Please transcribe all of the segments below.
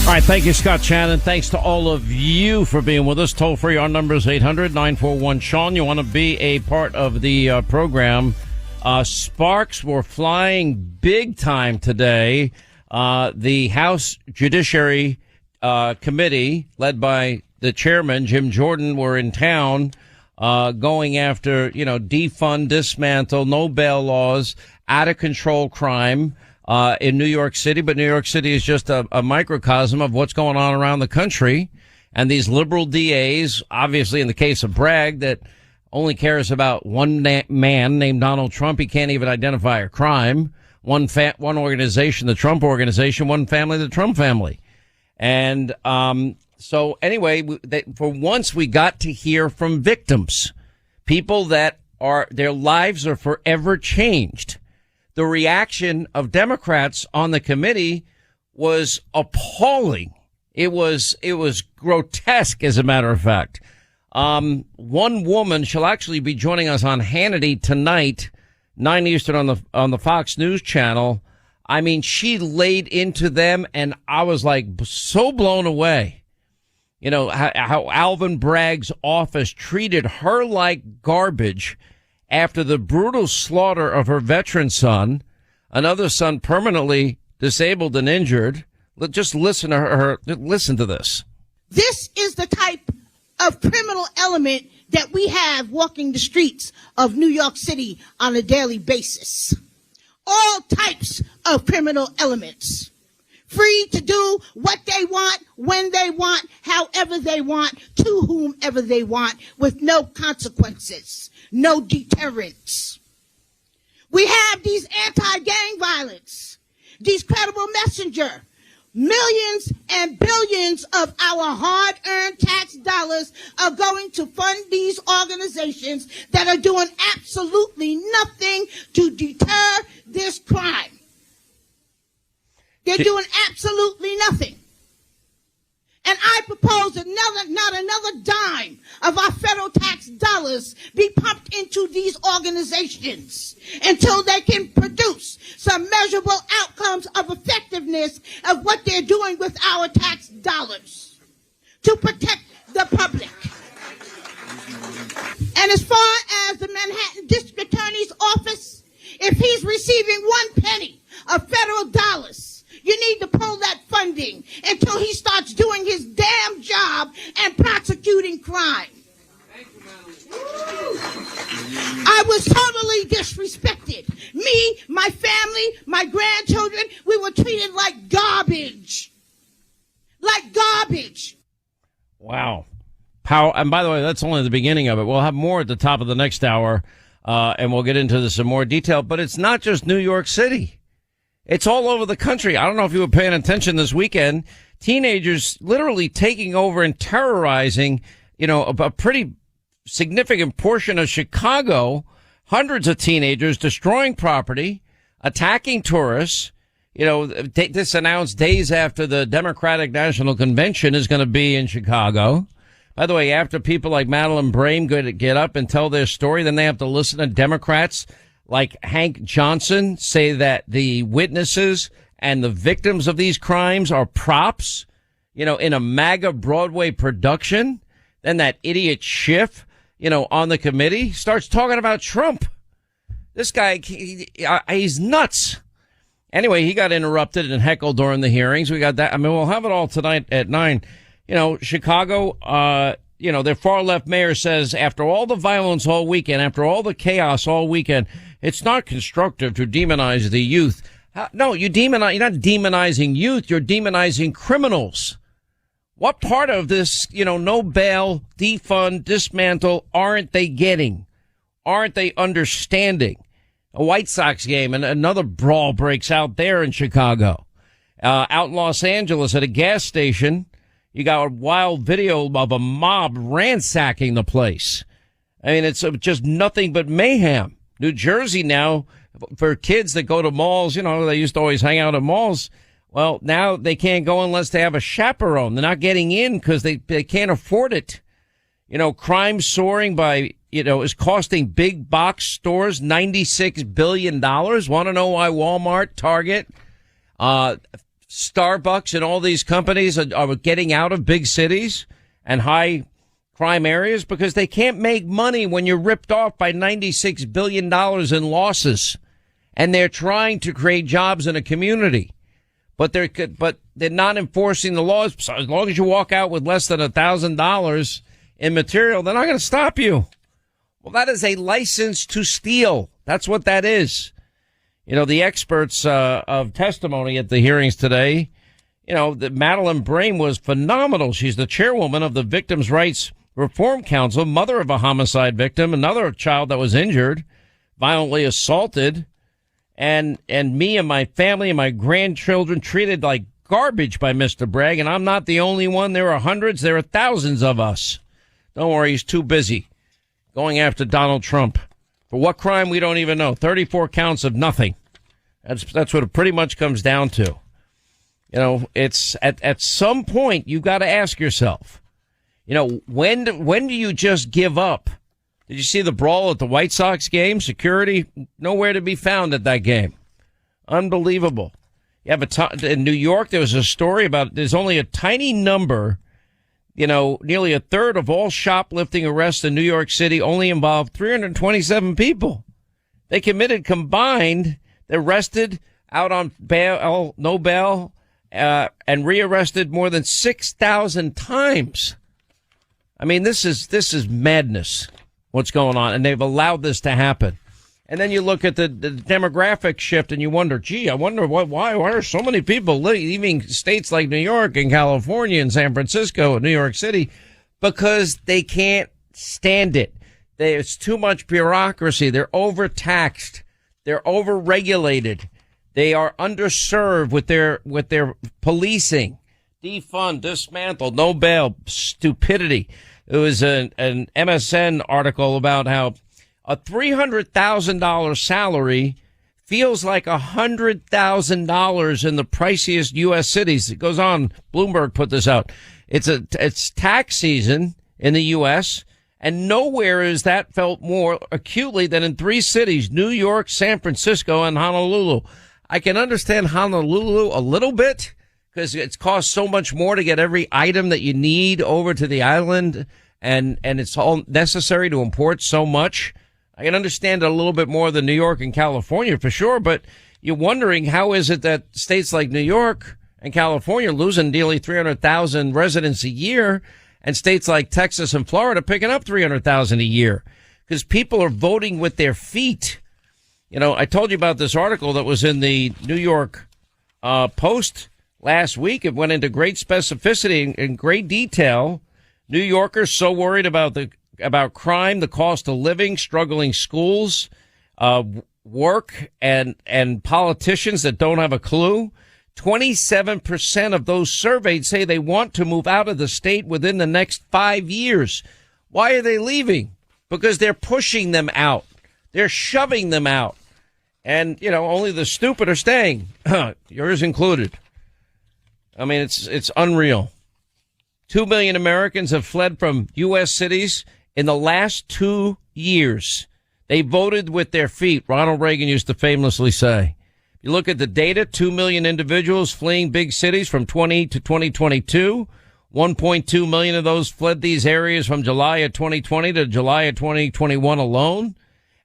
All right, thank you, Scott Shannon. Thanks to all of you for being with us. Toll free, our number is 800-941-SEAN. You want to be a part of the program. Sparks were flying big time today. The House Judiciary Committee, led by the chairman, Jim Jordan, were in town going after, defund, dismantle, no bail laws, out of control crime in New York City. But New York City is just a microcosm of what's going on around the country. And these liberal DAs, obviously in the case of Bragg, that only cares about one man named Donald Trump. He can't even identify a crime. One organization, the Trump organization, one family, the Trump family. And so anyway, for once we got to hear from victims, people that their lives are forever changed. The reaction of Democrats on the committee was appalling. It was grotesque, as a matter of fact. One woman, she'll actually be joining us on Hannity tonight, 9 Eastern on the Fox News channel. I mean, she laid into them, and I was like so blown away. How Alvin Bragg's office treated her like garbage after the brutal slaughter of her veteran son, another son permanently disabled and injured. Just listen to her. Listen to this. This is the type of criminal element that we have walking the streets of New York City on a daily basis. All types of criminal elements. Free to do what they want, when they want, however they want, to whomever they want, with no consequences, no deterrents. We have these anti-gang violence, these credible messenger. Millions and billions of our hard-earned tax dollars are going to fund these organizations that are doing absolutely nothing to deter this crime. They're doing absolutely nothing. And I propose that not another dime of our federal tax dollars be pumped into these organizations until they can produce some measurable outcomes of effectiveness of what they're doing with our tax dollars to protect the public. And as far as the Manhattan District Attorney's Office, if he's receiving 1 penny of federal dollars, you need to pull that funding until he starts doing his damn job and prosecuting crime. I was totally disrespected. Me, my family, my grandchildren, we were treated like garbage. Like garbage. Wow. And by the way, that's only the beginning of it. We'll have more at the top of the next hour, and we'll get into this in more detail. But it's not just New York City. It's all over the country. I don't know if you were paying attention this weekend. Teenagers literally taking over and terrorizing, a pretty significant portion of Chicago. Hundreds of teenagers destroying property, attacking tourists. This announced days after the Democratic National Convention is going to be in Chicago. By the way, after people like Madeline Brame get up and tell their story, then they have to listen to Democrats like Hank Johnson say that the witnesses and the victims of these crimes are props, in a MAGA Broadway production. Then that idiot Schiff, on the committee starts talking about Trump. This guy, he's nuts. Anyway, he got interrupted and heckled during the hearings. We got that. I mean, we'll have it all tonight at 9. Chicago, their far left mayor says after all the violence all weekend, after all the chaos all weekend, it's not constructive to demonize the youth. No, you're not demonizing youth. You're demonizing criminals. What part of this, no bail, defund, dismantle aren't they getting? Aren't they understanding? A White Sox game and another brawl breaks out there in Chicago. Out in Los Angeles at a gas station, you got a wild video of a mob ransacking the place. I mean, it's just nothing but mayhem. New Jersey now, for kids that go to malls, they used to always hang out at malls. Well, now they can't go unless they have a chaperone. They're not getting in because they can't afford it. Crime soaring by, is costing big box stores $96 billion. Want to know why Walmart, Target, Starbucks and all these companies are getting out of big cities and high crime areas because they can't make money when you're ripped off by $96 billion in losses. And they're trying to create jobs in a community. But they're not enforcing the laws. So as long as you walk out with less than $1,000 in material, they're not going to stop you. Well, that is a license to steal. That's what that is. You know, the experts of testimony at the hearings today, you know, that Madeline Brain was phenomenal. She's the chairwoman of the Victims' Rights Reform Council, mother of a homicide victim, another child that was injured, violently assaulted. And me and my family and my grandchildren treated like garbage by Mr. Bragg. And I'm not the only one. There are hundreds. There are thousands of us. Don't worry. He's too busy going after Donald Trump. For what crime? We don't even know. 34 counts of nothing. That's what it pretty much comes down to. You know, it's at some point you got to ask yourself, you know, when do you just give up? Did you see the brawl at the White Sox game? Security nowhere to be found at that game. Unbelievable. You have in New York, there was a story about there's only a tiny number, you know, nearly a third of all shoplifting arrests in New York City only involved 327 people. They committed combined, they arrested out on bail, no bail, and rearrested more than 6,000 times. I mean, this is madness. What's going on, and they've allowed this to happen. And then you look at the demographic shift, and you wonder, gee, I wonder why are so many people leaving states like New York and California and San Francisco and New York City? Because they can't stand it. There's too much bureaucracy. They're overtaxed. They're overregulated. They are underserved with their policing. Defund, dismantle, no bail, stupidity. It was an MSN article about how a $300,000 salary feels like $100,000 in the priciest U.S. cities. It goes on. Bloomberg put this out. It's tax season in the U.S., and nowhere is that felt more acutely than in three cities, New York, San Francisco, and Honolulu. I can understand Honolulu a little bit, because it's cost so much more to get every item that you need over to the island, and it's all necessary to import so much. I can understand it a little bit more than New York and California for sure, but you're wondering how is it that states like New York and California are losing nearly 300,000 residents a year, and states like Texas and Florida picking up 300,000 a year, because people are voting with their feet. You know, I told you about this article that was in the New York Post last week. It went into great specificity and great detail. New Yorkers so worried about crime, the cost of living, struggling schools, work, and politicians that don't have a clue. 27% of those surveyed say they want to move out of the state within the next 5 years. Why are they leaving? Because they're pushing them out. They're shoving them out. And, you know, only the stupid are staying, yours included. I mean, it's unreal. 2 million Americans have fled from U.S. cities in the last 2 years. They voted with their feet, Ronald Reagan used to famously say. You look at the data, 2 million individuals fleeing big cities from 20 to 2022. 1.2 million of those fled these areas from July of 2020 to July of 2021 alone.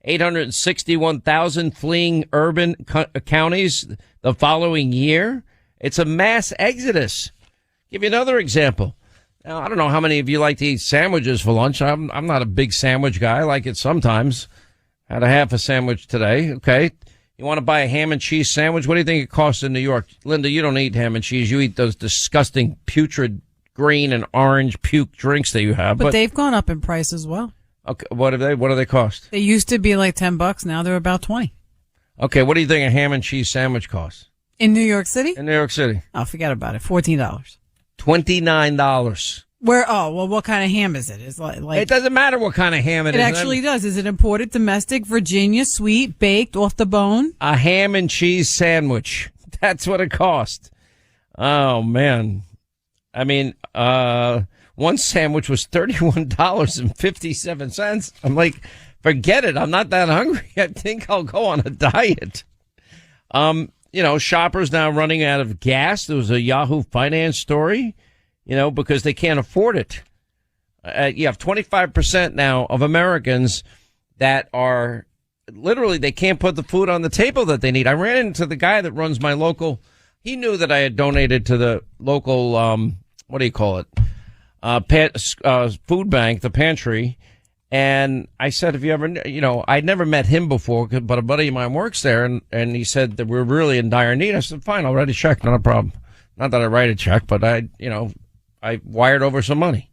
861,000 fleeing urban counties the following year. It's a mass exodus. Give you another example. Now, I don't know how many of you like to eat sandwiches for lunch. I'm not a big sandwich guy. I like it sometimes. Had a half a sandwich today. Okay. You want to buy a ham and cheese sandwich? What do you think it costs in New York? Linda, you don't eat ham and cheese. You eat those disgusting putrid green and orange puke drinks that you have. But they've gone up in price as well. Okay. What do they cost? They used to be like $10. Now they're about 20. Okay. What do you think a ham and cheese sandwich costs? In New York City? In New York City. Oh, forget about it. $14. $29. What kind of ham is it? It's like it doesn't matter what kind of ham it is. It actually does. Is it imported, domestic, Virginia, sweet, baked, off the bone? A ham and cheese sandwich. That's what it cost. Oh, man. I mean, one sandwich was $31.57. I'm like, forget it. I'm not that hungry. I think I'll go on a diet. shoppers now running out of gas. There was a Yahoo Finance story, because they can't afford it. You have 25% now of Americans that are literally, they can't put the food on the table that they need. I ran into the guy that runs my local. He knew that I had donated to the local, what do you call it? Food bank, the pantry. And I said, if you ever, I'd never met him before, but a buddy of mine works there. And he said that we're really in dire need. I said, fine, I'll write a check. Not a problem. Not that I write a check, but I wired over some money.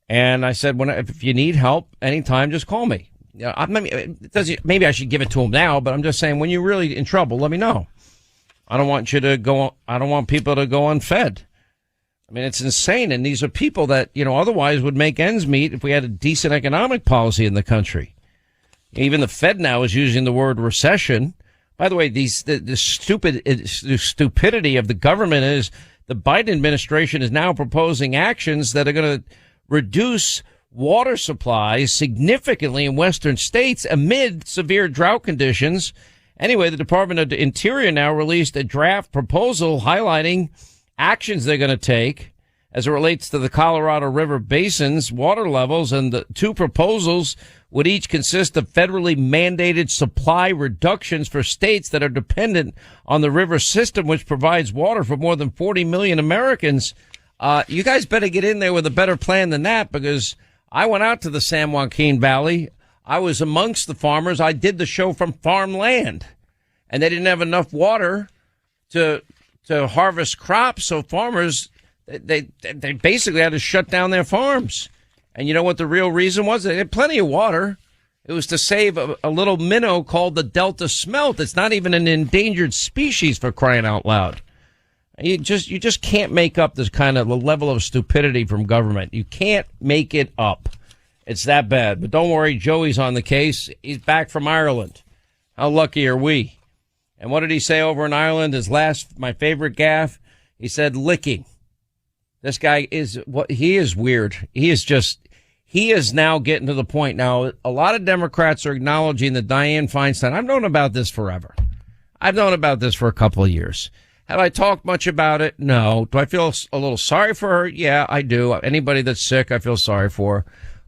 And I said, if you need help anytime, just call me. Maybe I should give it to him now, but I'm just saying, when you're really in trouble, let me know. I don't want people to go unfed. I mean, it's insane. And these are people that, otherwise would make ends meet if we had a decent economic policy in the country. Even the Fed now is using the word recession. By the way, the stupidity of the government is the Biden administration is now proposing actions that are going to reduce water supplies significantly in western states amid severe drought conditions. Anyway, the Department of the Interior now released a draft proposal highlighting actions they're going to take as it relates to the Colorado River Basin's water levels. And the two proposals would each consist of federally mandated supply reductions for states that are dependent on the river system, which provides water for more than 40 million Americans. You guys better get in there with a better plan than that, because I went out to the San Joaquin Valley. I was amongst the farmers. I did the show from farmland, and they didn't have enough water to harvest crops. So farmers, they basically had to shut down their farms. And you know what the real reason was? They had plenty of water. It was to save a little minnow called the Delta smelt. It's not even an endangered species, for crying out loud. You just can't make up this kind of level of stupidity from government. You can't make it up. It's that bad. But don't worry, Joey's on the case. He's back from Ireland. How lucky are we? And what did he say over in Ireland? My favorite gaffe? He said licking. This guy he is weird. He is now getting to the point. Now, a lot of Democrats are acknowledging that Dianne Feinstein, I've known about this forever. I've known about this for a couple of years. Have I talked much about it? No. Do I feel a little sorry for her? Yeah, I do. Anybody that's sick, I feel sorry for.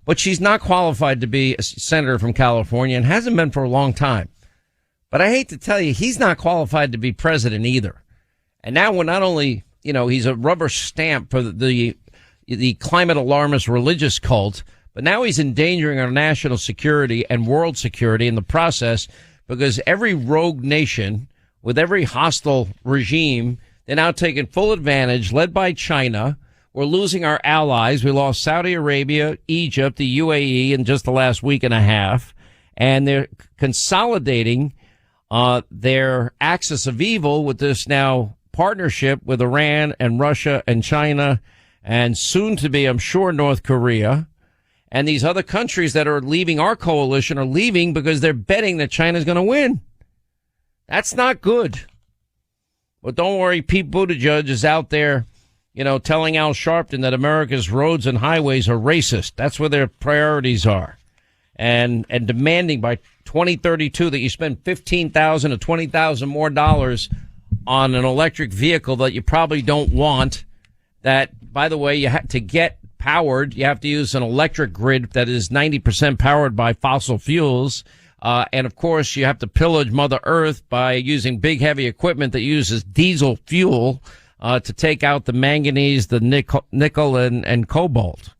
But she's not qualified to be a senator from California and hasn't been for a long time. But I hate to tell you, he's not qualified to be president either. And now we're not only, he's a rubber stamp for the climate alarmist religious cult, but now he's endangering our national security and world security in the process, because every rogue nation with every hostile regime, they're now taking full advantage, led by China. We're losing our allies. We lost Saudi Arabia, Egypt, the UAE in just the last week and a half. And they're consolidating their axis of evil with this now partnership with Iran and Russia and China, and soon to be, I'm sure, North Korea. And these other countries that are leaving our coalition are leaving because they're betting that China's going to win. That's not good. But don't worry, Pete Buttigieg is out there, telling Al Sharpton that America's roads and highways are racist. That's where their priorities are. And demanding by 2032 that you spend $15,000 to $20,000 more dollars on an electric vehicle that you probably don't want. That, by the way, to get powered, you have to use an electric grid that is 90% powered by fossil fuels. And of course, you have to pillage Mother Earth by using big, heavy equipment that uses diesel fuel to take out the manganese, the nickel, and cobalt.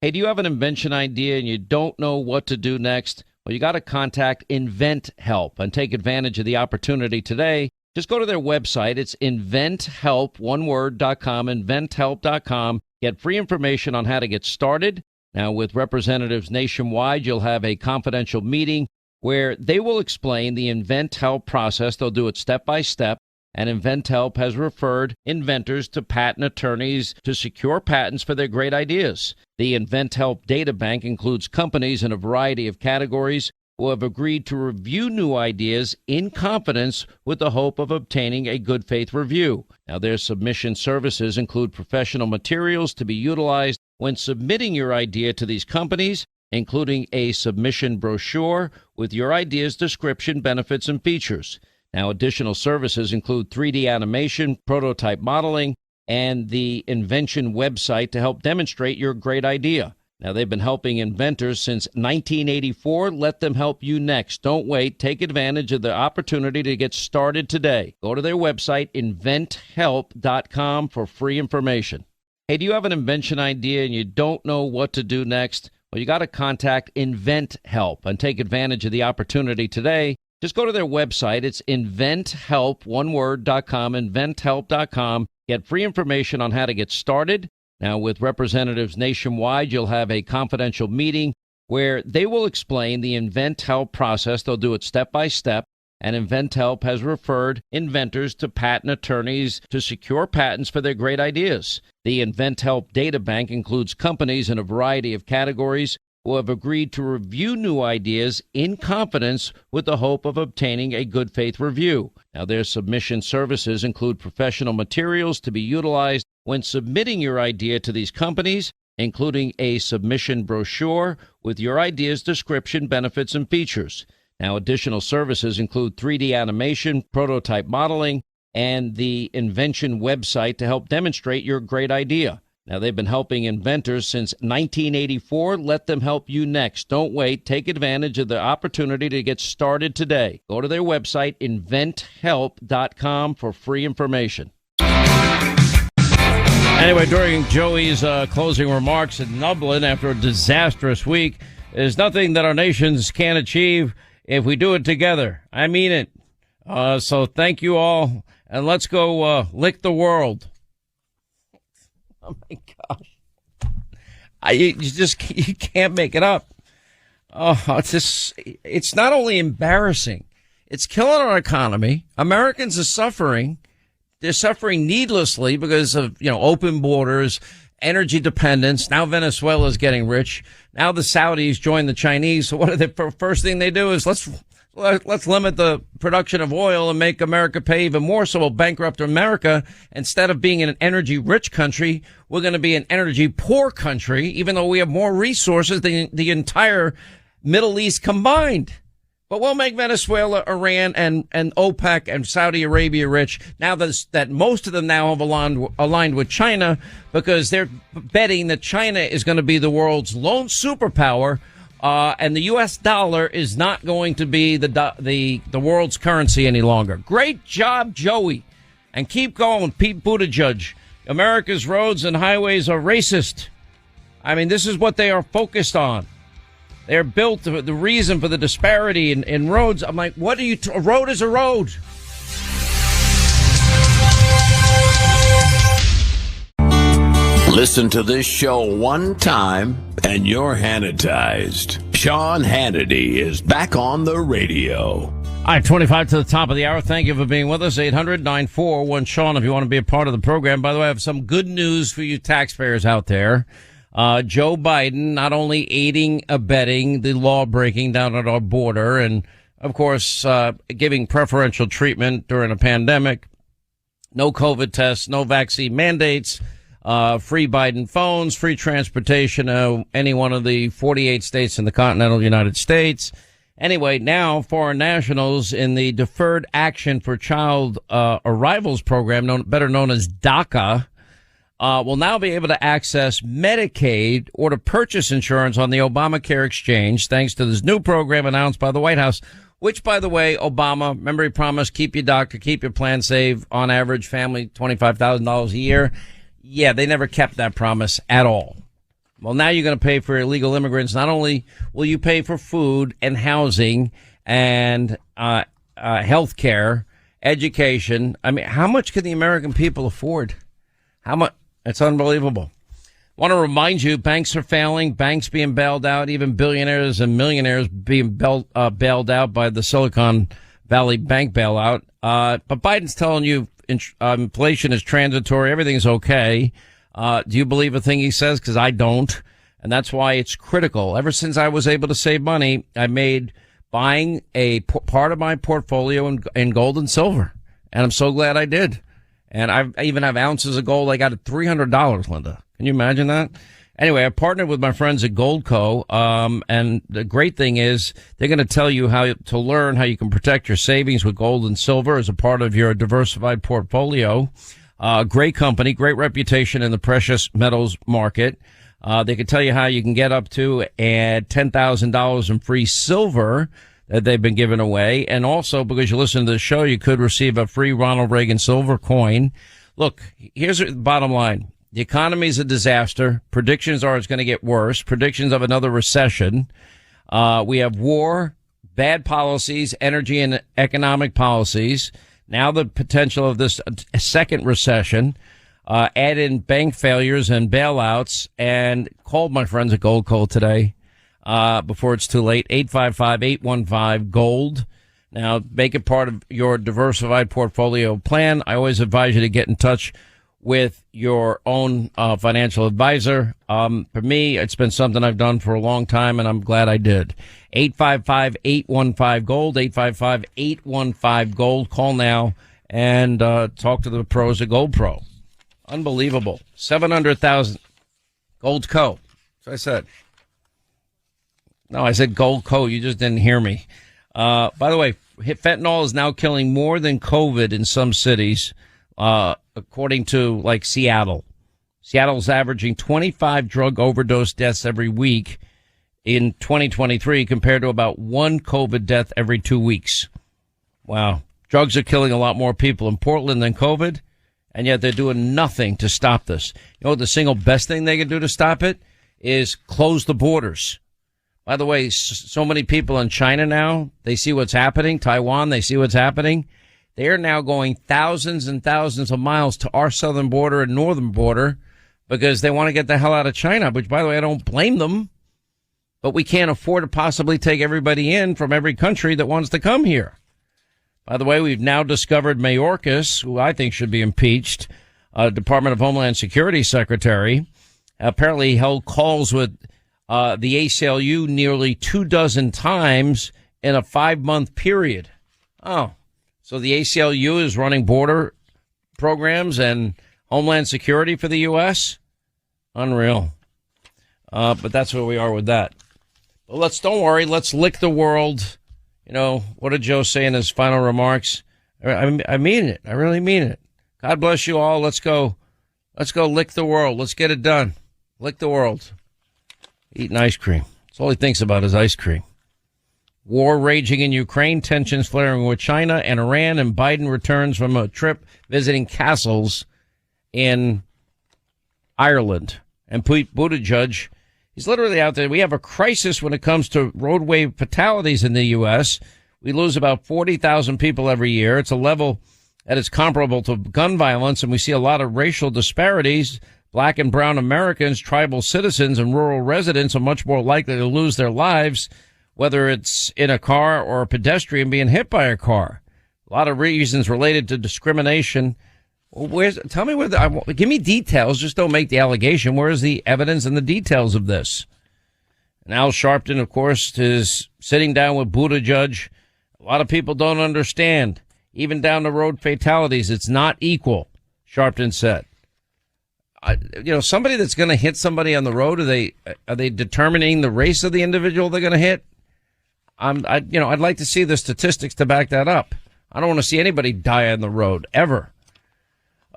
Hey, do you have an invention idea and you don't know what to do next? Well, you got to contact Invent Help and take advantage of the opportunity today. Just go to their website. It's inventhelp.com, inventhelp.com. Get free information on how to get started. Now, with representatives nationwide, you'll have a confidential meeting where they will explain the Invent Help process. They'll do it step by step. And Invent Help has referred inventors to patent attorneys to secure patents for their great ideas. The Invent Help data bank includes companies in a variety of categories who have agreed to review new ideas in confidence with the hope of obtaining a good faith review. Now, their submission services include professional materials to be utilized when submitting your idea to these companies, including a submission brochure with your idea's description, benefits, and features. Now, additional services include 3D animation, prototype modeling, and the invention website to help demonstrate your great idea. Now, they've been helping inventors since 1984. Let them help you next. Don't wait. Take advantage of the opportunity to get started today. Go to their website, inventhelp.com, for free information. Hey, do you have an invention idea and you don't know what to do next? Well, you got to contact Invent Help and take advantage of the opportunity today. Just go to their website. It's inventhelp.com, inventhelp.com. Get free information on how to get started. Now, with representatives nationwide, you'll have a confidential meeting where they will explain the Invent Help process. They'll do it step by step. And Invent Help has referred inventors to patent attorneys to secure patents for their great ideas. The Invent Help data bank includes companies in a variety of categories who have agreed to review new ideas in confidence with the hope of obtaining a good faith review. Now, their submission services include professional materials to be utilized when submitting your idea to these companies, including a submission brochure with your idea's description, benefits, and features. Now, additional services include 3D animation, prototype modeling, and the invention website to help demonstrate your great idea. Now, they've been helping inventors since 1984. Let them help you next. Don't wait. Take advantage of the opportunity to get started today. Go to their website, inventhelp.com, for free information. Anyway, during Joey's closing remarks in Dublin after a disastrous week, there's nothing that our nations can't achieve if we do it together. I mean it. So thank you all, and let's go lick the world. Oh my gosh! You can't make it up. Oh, it's not only embarrassing, it's killing our economy. Americans are suffering. They're suffering needlessly because of, open borders, energy dependence. Now Venezuela's getting rich. Now the Saudis join the Chinese. So what are the first thing they do is let's limit the production of oil and make America pay even more. So we'll bankrupt America. Instead of being an energy rich country, we're going to be an energy poor country, even though we have more resources than the entire Middle East combined. But we'll make Venezuela, Iran, and OPEC and Saudi Arabia rich. Now that most of them now have aligned with China, because they're betting that China is going to be the world's lone superpower, and the U.S. dollar is not going to be the world's currency any longer. Great job, Joey, and keep going, Pete Buttigieg. America's roads and highways are racist. I mean, this is what they are focused on. They're built, the reason for the disparity in roads. I'm like, what are you, a road is a road. Listen to this show one time and you're Hannitized. Sean Hannity is back on the radio. All right, 25 to the top of the hour. Thank you for being with us. 800-941-SEAN if you want to be a part of the program. By the way, I have some good news for you taxpayers out there. Joe Biden not only aiding, abetting the law breaking down at our border and, of course, giving preferential treatment during a pandemic, no COVID tests, no vaccine mandates, free Biden phones, free transportation, any one of the 48 states in the continental United States. Anyway, now foreign nationals in the Deferred Action for Child Arrivals program, better known as DACA, will now be able to access Medicaid or to purchase insurance on the Obamacare exchange, thanks to this new program announced by the White House, which, by the way, Obama, remember he promised, keep your doctor, keep your plan, save on average family $25,000 a year. Yeah, they never kept that promise at all. Well, now you're going to pay for illegal immigrants. Not only will you pay for food and housing and health care, education. I mean, how much can the American people afford? How much? It's unbelievable. Want to remind you, banks are failing, banks being bailed out, even billionaires and millionaires being bailed out by the Silicon Valley bank bailout. But Biden's telling you inflation is transitory, everything's okay. Do you believe a thing he says? Because I don't. And that's why it's critical. Ever since I was able to save money, I made buying a part of my portfolio in gold and silver. And I'm so glad I did. And I even have ounces of gold. I got it $300, Linda. Can you imagine that? Anyway, I partnered with my friends at Goldco, and the great thing is they're going to tell you how to learn how you can protect your savings with gold and silver as a part of your diversified portfolio. Great company, great reputation in the precious metals market. They can tell you how you can get up to $10,000 in free silver that they've been giving away. And also, because you listen to the show, you could receive a free Ronald Reagan silver coin. Look, here's the bottom line. The economy is a disaster. Predictions are it's going to get worse. Predictions of another recession. We have war, bad policies, energy and economic policies. Now the potential of this second recession. Add in bank failures and bailouts, and called my friends at Goldco today, before it's too late. 855-815-GOLD. Now make it part of your diversified portfolio plan. I always advise you to get in touch with your own financial advisor. For me, it's been something I've done for a long time, and I'm glad I did. 855-815-GOLD, 855-815-GOLD. Call now and talk to the pros at Gold Pro. Unbelievable. 700,000. Gold Co. So I said. No, I said Gold Co. You just didn't hear me. By the way, fentanyl is now killing more than COVID in some cities, according to like Seattle. Seattle's averaging 25 drug overdose deaths every week in 2023 compared to about one COVID death every 2 weeks. Wow. Drugs are killing a lot more people in Portland than COVID, and yet they're doing nothing to stop this. You know what the single best thing they can do to stop it is close the borders. By the way, so many people in China now, they see what's happening. Taiwan, they see what's happening. They are now going thousands and thousands of miles to our southern border and northern border because they want to get the hell out of China, which, by the way, I don't blame them. But we can't afford to possibly take everybody in from every country that wants to come here. By the way, we've now discovered Mayorkas, who I think should be impeached, Department of Homeland Security Secretary, apparently held calls with the ACLU nearly 24 times in a 5-month period. Oh, so the ACLU is running border programs and Homeland Security for the U.S.? Unreal. But that's where we are with that. But don't worry, let's lick the world. You know, what did Joe say in his final remarks? I mean it. I really mean it. God bless you all. Let's go lick the world. Let's get it done. Lick the world. Eating ice cream. That's all he thinks about is ice cream. War raging in Ukraine, tensions flaring with China and Iran, and Biden returns from a trip visiting castles in Ireland. And Pete Buttigieg, he's literally out there. We have a crisis when it comes to roadway fatalities in the U.S. We lose about 40,000 people every year. It's a level that is comparable to gun violence, and we see a lot of racial disparities. Black and brown Americans, tribal citizens, and rural residents are much more likely to lose their lives, whether it's in a car or a pedestrian being hit by a car. A lot of reasons related to discrimination. Tell me give me details. Just don't make the allegation. Where is the evidence and the details of this? And Al Sharpton, of course, is sitting down with Buttigieg. A lot of people don't understand. Even down the road fatalities, it's not equal, Sharpton said. Somebody that's going to hit somebody on the road, are they determining the race of the individual they're going to hit? I'd like to see the statistics to back that up. I don't want to see anybody die on the road ever.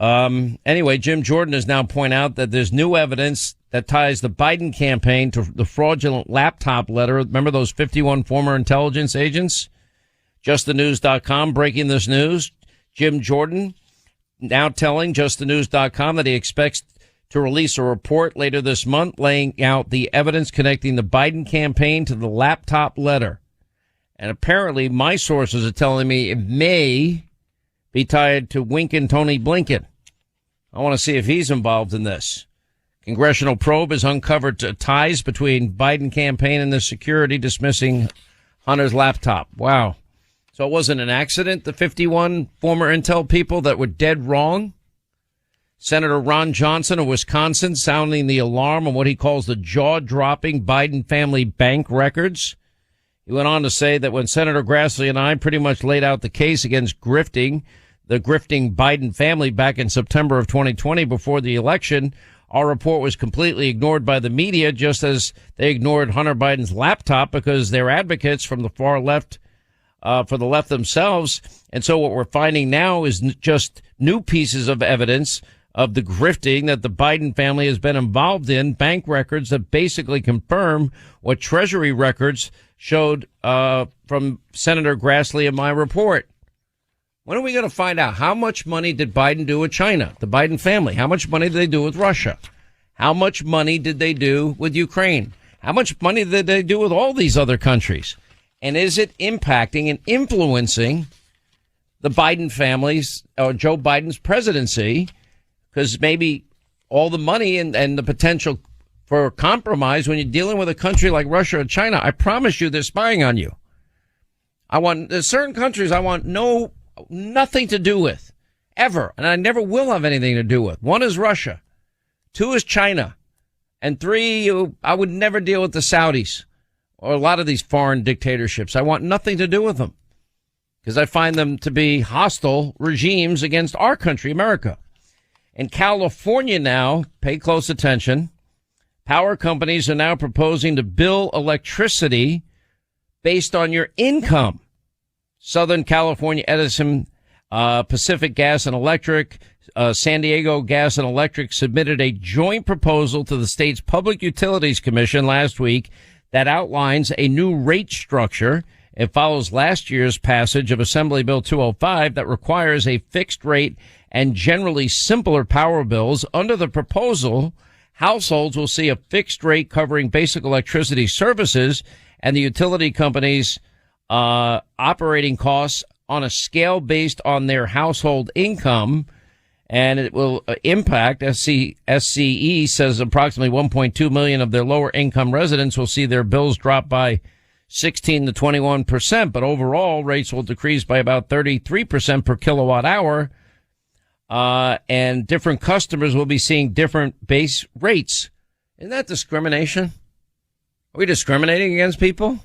Anyway, Jim Jordan has now pointed out that there's new evidence that ties the Biden campaign to the fraudulent laptop letter. Remember those 51 former intelligence agents? JustTheNews.com breaking this news. Jim Jordan now telling JustTheNews.com that he expects to release a report later this month laying out the evidence connecting the Biden campaign to the laptop letter. And apparently my sources are telling me it may be tied to Winkin' Tony Blinken. I want to see if he's involved in this. Congressional probe has uncovered ties between Biden campaign and the security dismissing Hunter's laptop. Wow. So it wasn't an accident, the 51 former intel people that were dead wrong? Senator Ron Johnson of Wisconsin sounding the alarm on what he calls the jaw-dropping Biden family bank records. He went on to say that when Senator Grassley and I pretty much laid out the case against the grifting Biden family back in September of 2020 before the election, Our report was completely ignored by the media, just as they ignored Hunter Biden's laptop because they're advocates from the far left, for the left themselves. And so what we're finding now is just new pieces of evidence of the grifting that the Biden family has been involved in, bank records that basically confirm what Treasury records showed from Senator Grassley in my report. When are we going to find out how much money did Biden do with China, the Biden family? How much money did they do with Russia? How much money did they do with Ukraine? How much money did they do with all these other countries? And is it impacting and influencing the Biden family's or Joe Biden's presidency? Because maybe all the money and the potential for compromise when you're dealing with a country like Russia or China, I promise you they're spying on you. There's certain countries I want nothing to do with ever. And I never will have anything to do with. One is Russia. Two is China. And three, I would never deal with the Saudis or a lot of these foreign dictatorships. I want nothing to do with them because I find them to be hostile regimes against our country, America. In California now, pay close attention, power companies are now proposing to bill electricity based on your income. Southern California Edison, Pacific Gas and Electric, San Diego Gas and Electric submitted a joint proposal to the state's Public Utilities Commission last week that outlines a new rate structure. It follows last year's passage of Assembly Bill 205 that requires a fixed rate and generally simpler power bills. Under the proposal, households will see a fixed rate covering basic electricity services and the utility companies' operating costs on a scale based on their household income, and it will impact SCE says approximately 1.2 million of their lower income residents will see their bills drop by 16 to 21%, but overall rates will decrease by about 33% per kilowatt hour, and different customers will be seeing different base rates. Isn't that discrimination? Are we discriminating against people?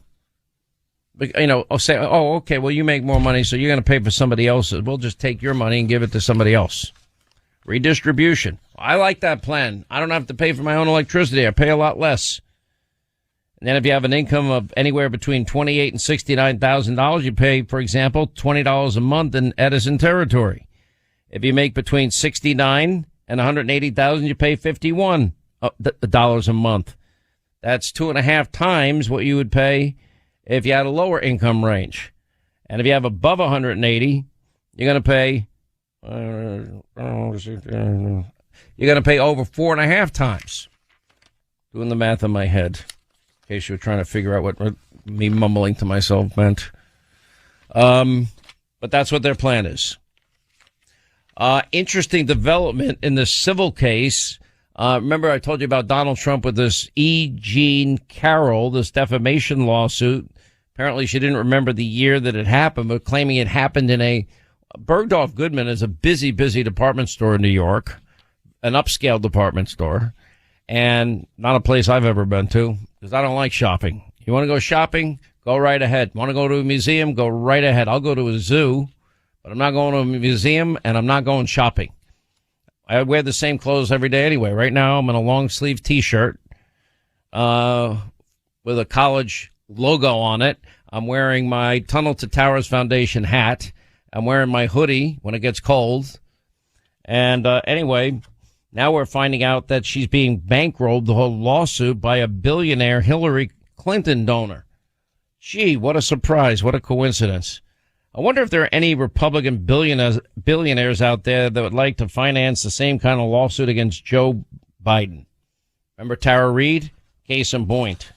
You know, I'll say, oh, okay, well, you make more money, so you're going to pay for somebody else's. We'll just take your money and give it to somebody else. Redistribution. I like that plan. I don't have to pay for my own electricity. I pay a lot less. And then if you have an income of anywhere between $28,000 and $69,000, you pay, for example, $20 a month in Edison territory. If you make between $69,000 and $180,000, you pay $51 a month. That's 2.5 times what you would pay if you had a lower income range. And if you have above 180, you're going to pay, you're going to pay over 4.5 times. Doing the math in my head, in case you were trying to figure out what me mumbling to myself meant. But that's what their plan is. Interesting development in the civil case. Remember I told you about Donald Trump with this E. Jean Carroll, this defamation lawsuit. Apparently she didn't remember the year that it happened, but claiming it happened in Bergdorf Goodman is a busy department store in New York, an upscale department store, and not a place I've ever been to because I don't like shopping. You want to go shopping? Go right ahead. Want to go to a museum? Go right ahead. I'll go to a zoo, but I'm not going to a museum and I'm not going shopping. I wear the same clothes every day anyway. Right now I'm in a long sleeve t-shirt, with a college logo on it. I'm wearing my Tunnel to Towers Foundation hat. I'm wearing my hoodie when it gets cold. And anyway, now we're finding out that she's being bankrolled, the whole lawsuit, by a billionaire Hillary Clinton donor. Gee, what a surprise. What a coincidence. I wonder if there are any Republican billionaires out there that would like to finance the same kind of lawsuit against Joe Biden. Remember Tara Reid? Case in point.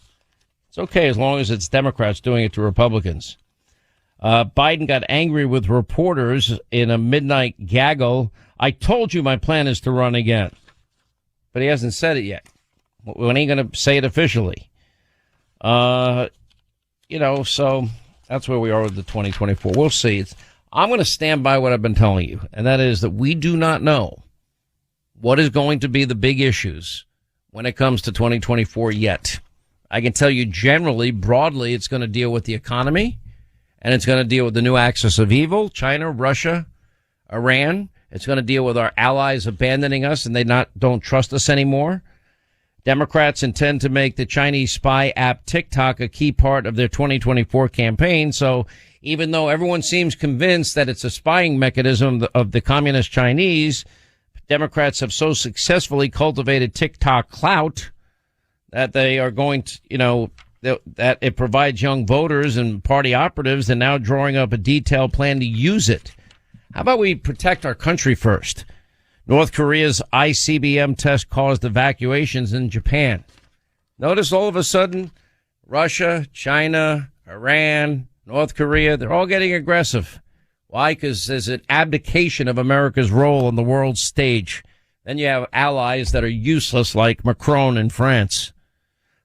It's okay as long as it's Democrats doing it to Republicans. Biden got angry with reporters in a midnight gaggle. I told you my plan is to run again. But he hasn't said it yet. When ain't going to say it officially. So that's where we are with the 2024. We'll see. I'm going to stand by what I've been telling you, and that is that we do not know what is going to be the big issues when it comes to 2024 yet. I can tell you generally, broadly, it's going to deal with the economy, and it's going to deal with the new axis of evil, China, Russia, Iran. It's going to deal with our allies abandoning us and don't trust us anymore. Democrats intend to make the Chinese spy app TikTok a key part of their 2024 campaign. So even though everyone seems convinced that it's a spying mechanism of the communist Chinese, Democrats have so successfully cultivated TikTok clout that they are going to, that it provides young voters and party operatives and now drawing up a detailed plan to use it. How about we protect our country first? North Korea's ICBM test caused evacuations in Japan. Notice all of a sudden, Russia, China, Iran, North Korea, they're all getting aggressive. Why? Because there's an abdication of America's role on the world stage. Then you have allies that are useless like Macron in France.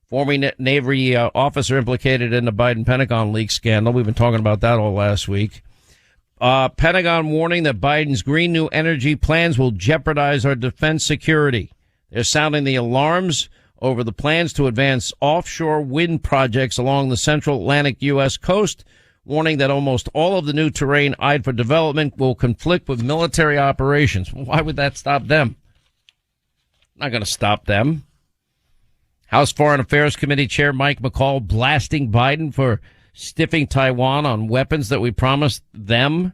Former Navy officer implicated in the Biden Pentagon leak scandal. We've been talking about that all last week. Pentagon warning that Biden's green new energy plans will jeopardize our defense security. They're sounding the alarms over the plans to advance offshore wind projects along the central Atlantic U.S. coast, warning that almost all of the new terrain eyed for development will conflict with military operations. Why would that stop them? Not going to stop them. House Foreign Affairs Committee Chair Mike McCall blasting Biden for stiffing Taiwan on weapons that we promised them.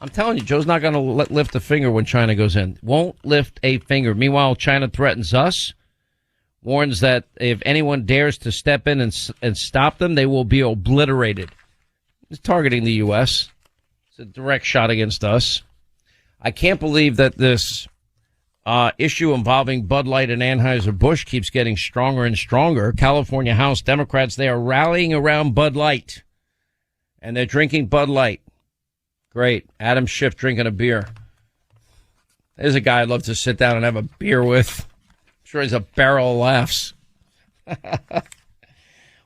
I'm telling you, Joe's not going to lift a finger when China goes in. Won't lift a finger. Meanwhile, China threatens us, warns that if anyone dares to step in and stop them, they will be obliterated. It's targeting the U.S. It's a direct shot against us. I can't believe that this issue involving Bud Light and Anheuser-Busch keeps getting stronger and stronger. California House Democrats, they are rallying around Bud Light, and they're drinking Bud Light. Great. Adam Schiff drinking a beer. There's a guy I'd love to sit down and have a beer with. I'm sure he's a barrel of laughs.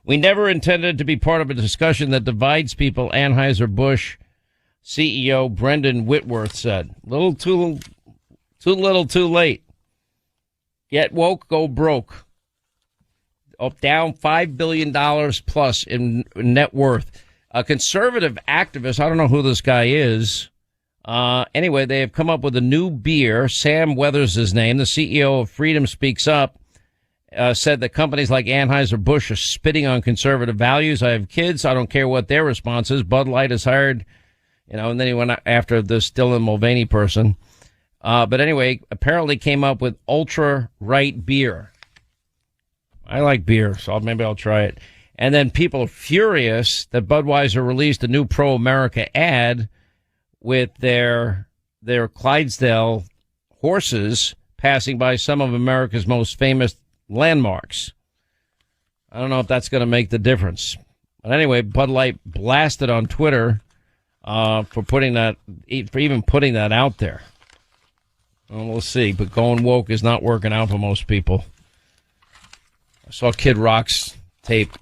We never intended to be part of a discussion that divides people, Anheuser-Busch CEO Brendan Whitworth said. Too little, too late. Get woke, go broke. Down $5 billion plus in net worth. A conservative activist, I don't know who this guy is. Anyway, they have come up with a new beer. Sam Weathers, his name, the CEO of Freedom Speaks Up, said that companies like Anheuser-Busch are spitting on conservative values. I have kids. I don't care what their response is. Bud Light has hired, and then he went after this Dylan Mulvaney person. But anyway, apparently came up with ultra right beer. I like beer, so maybe I'll try it. And then people are furious that Budweiser released a new pro-America ad with their Clydesdale horses passing by some of America's most famous landmarks. I don't know if that's going to make the difference. But anyway, Bud Light blasted on Twitter for even putting that out there. Well, we'll see, but going woke is not working out for most people. I saw Kid Rock's tape.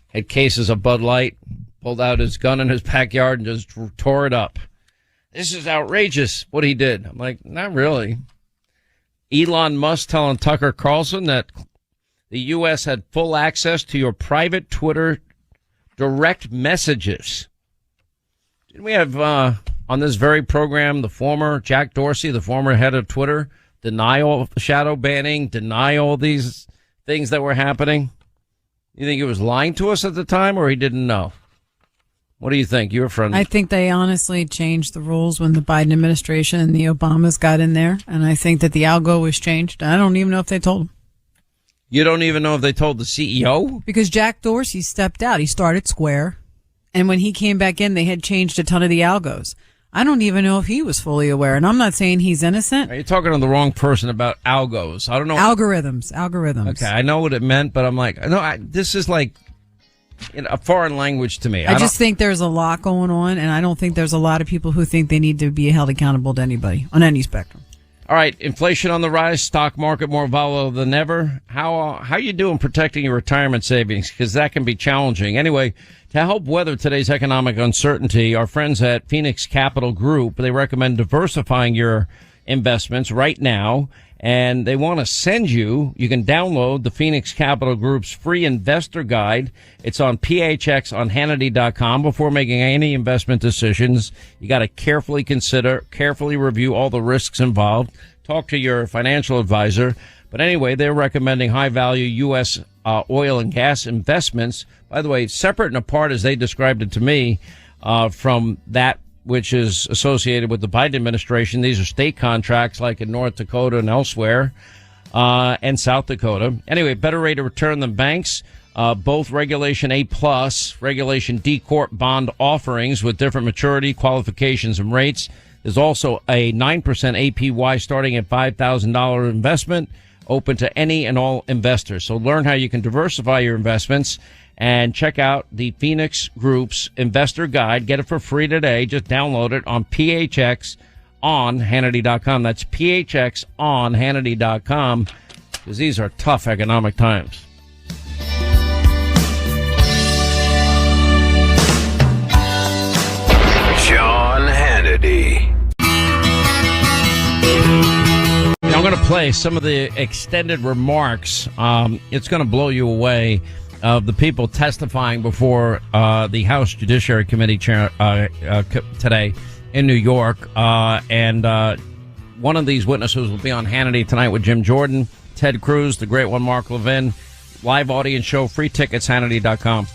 Had cases of Bud Light, pulled out his gun in his backyard and just tore it up. This is outrageous what he did. I'm like, not really. Elon Musk telling Tucker Carlson that the U.S. had full access to your private Twitter direct messages. Didn't we have on this very program the former Jack Dorsey, the former head of Twitter, deny all shadow banning, deny all these things that were happening? You think he was lying to us at the time, or he didn't know? What do you think? You're a friend. I think they honestly changed the rules when the Biden administration and the Obamas got in there, and I think that the algo was changed. I don't even know if they told him. You don't even know if they told the CEO? Because Jack Dorsey stepped out. He started Square, and when he came back in, they had changed a ton of the algos. I don't even know if he was fully aware, and I'm not saying he's innocent. Are you talking to the wrong person about algos? I don't know. Algorithms. Okay, I know what it meant, but I'm like, no, this is like a foreign language to me. I just think there's a lot going on, and I don't think there's a lot of people who think they need to be held accountable to anybody on any spectrum. All right, inflation on the rise, stock market more volatile than ever. How you doing protecting your retirement savings? Because that can be challenging. Anyway, to help weather today's economic uncertainty, our friends at Phoenix Capital Group, they recommend diversifying your investments right now. And they want to send you can download the Phoenix Capital Group's free investor guide. It's on PHX on Hannity.com. Before making any investment decisions, you got to carefully review all the risks involved. Talk to your financial advisor. But anyway, they're recommending high value U.S. Oil and gas investments. By the way, separate and apart as they described it to me, from that which is associated with the Biden administration. These are state contracts like in North Dakota and elsewhere, and South Dakota. Anyway, better rate of return than banks. Both Regulation A+, Regulation D Corp bond offerings with different maturity, qualifications, and rates. There's also a 9% APY starting at $5,000 investment, open to any and all investors. So learn how you can diversify your investments and check out the Phoenix Group's investor guide. Get it for free today. Just download it on PHX on Hannity.com. That's PHX on Hannity.com, because these are tough economic times. Sean Hannity. I'm going to play some of the extended remarks. It's going to blow you away, of the people testifying before the House Judiciary Committee chair today in New York. And one of these witnesses will be on Hannity tonight with Jim Jordan, Ted Cruz, the great one, Mark Levin. Live audience show, free tickets, Hannity.com.